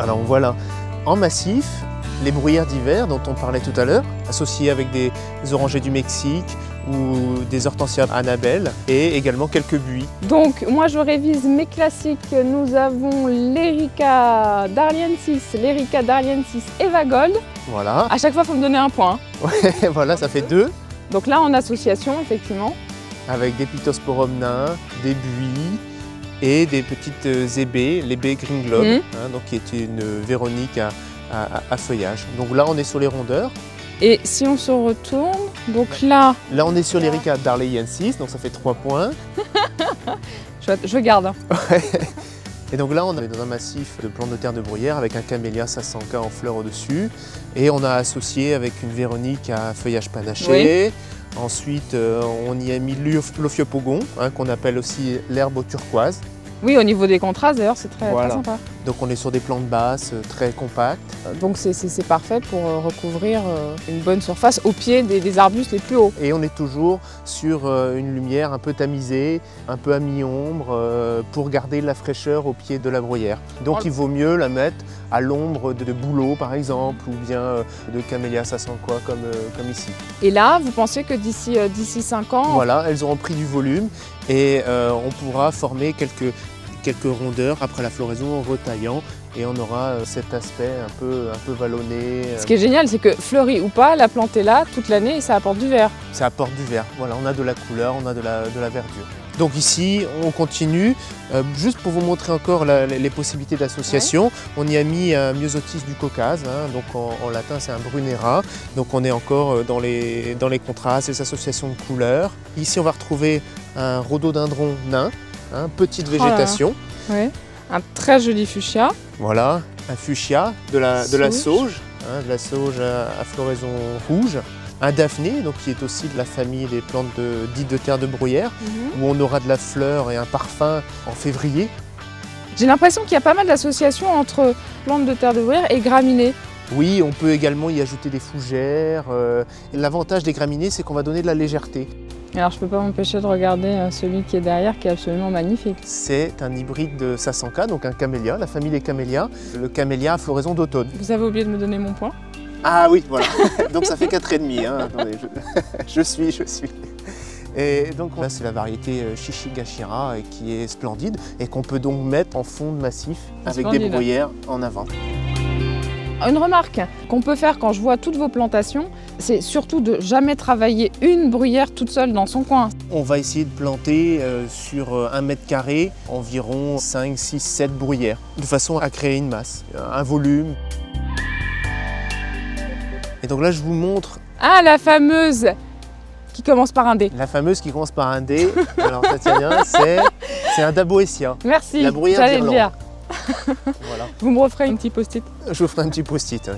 Alors on voit là en massif les bruyères d'hiver dont on parlait tout à l'heure, associées avec des orangers du Mexique ou des hortensias Annabelle et également quelques buis. Donc moi je révise mes classiques, nous avons l'Erica d'Arliensis, l'Erica d'Arliensis Eva Gold. Voilà. À chaque fois il faut me donner un point. Ouais, voilà, ça fait 2. Donc là en association effectivement. Avec des Pittosporum nains, des buis et des petites ébées, les baies Green Globe, donc qui est une Véronique à feuillage. Donc là on est sur les rondeurs. Et si on se retourne, donc là... Là on est sur l'Erica d'Arliensis, donc ça fait 3 points. Je garde. Et donc là on est dans un massif de plantes de terre de bruyère avec un camélia Sasanka en fleurs au-dessus. Et on a associé avec une Véronique à feuillage panaché. Oui. Ensuite on y a mis l'Ophiopogon, qu'on appelle aussi l'herbe au turquoise. Oui, au niveau des contrastes d'ailleurs, c'est très sympa. Donc on est sur des plantes basses, très compactes. Donc c'est parfait pour recouvrir une bonne surface au pied des arbustes les plus hauts. Et on est toujours sur une lumière un peu tamisée, un peu à mi-ombre, pour garder la fraîcheur au pied de la bruyère. Donc il vaut mieux la mettre à l'ombre de bouleaux par exemple, ou bien de camélia sasanka comme ici. Et là, vous pensez que d'ici 5 ans... Voilà, elles auront pris du volume et on pourra former quelques rondeurs après la floraison en retaillant et on aura cet aspect un peu vallonné. Ce qui est génial, c'est que fleurie ou pas, la plante est là toute l'année et ça apporte du vert. Ça apporte du vert, voilà, on a de la couleur, on a de la verdure. Donc ici, on continue, juste pour vous montrer encore les possibilités d'association, on y a mis un Myosotis du Caucase, donc en latin c'est un Brunera, donc on est encore dans les contrastes, les associations de couleurs. Ici on va retrouver un rhododendron nain, petite végétation. Oui. Un très joli fuchsia. Voilà, un fuchsia de la sauge, de la sauge à floraison rouge. Un daphné, donc qui est aussi de la famille des plantes dites de terre de bruyère, où on aura de la fleur et un parfum en février. J'ai l'impression qu'il y a pas mal d'associations entre plantes de terre de bruyère et graminées. Oui, on peut également y ajouter des fougères. L'avantage des graminées, c'est qu'on va donner de la légèreté. Alors je ne peux pas m'empêcher de regarder celui qui est derrière, qui est absolument magnifique. C'est un hybride de Sasanka, donc un camélia, la famille des camélias, le camélia à floraison d'automne. Vous avez oublié de me donner mon point? Ah oui, voilà. Donc ça fait 4,5. Attendez, je suis. Et donc là, c'est la variété Shishigashira qui est splendide et qu'on peut donc mettre en fond de massif avec des bruyères en avant. Une remarque qu'on peut faire quand je vois toutes vos plantations, c'est surtout de jamais travailler une bruyère toute seule dans son coin. On va essayer de planter sur 1 mètre carré environ 5, 6, 7 bruyères, de façon à créer une masse, un volume. Et donc là, je vous montre... Ah, la fameuse qui commence par un D. La fameuse qui commence par un D. Alors Tatiana, c'est un Daboesia. Merci, la bruyère j'allais le dire. Voilà. Vous me referez un petit post-it? Je vous ferai un petit post-it. Ouais.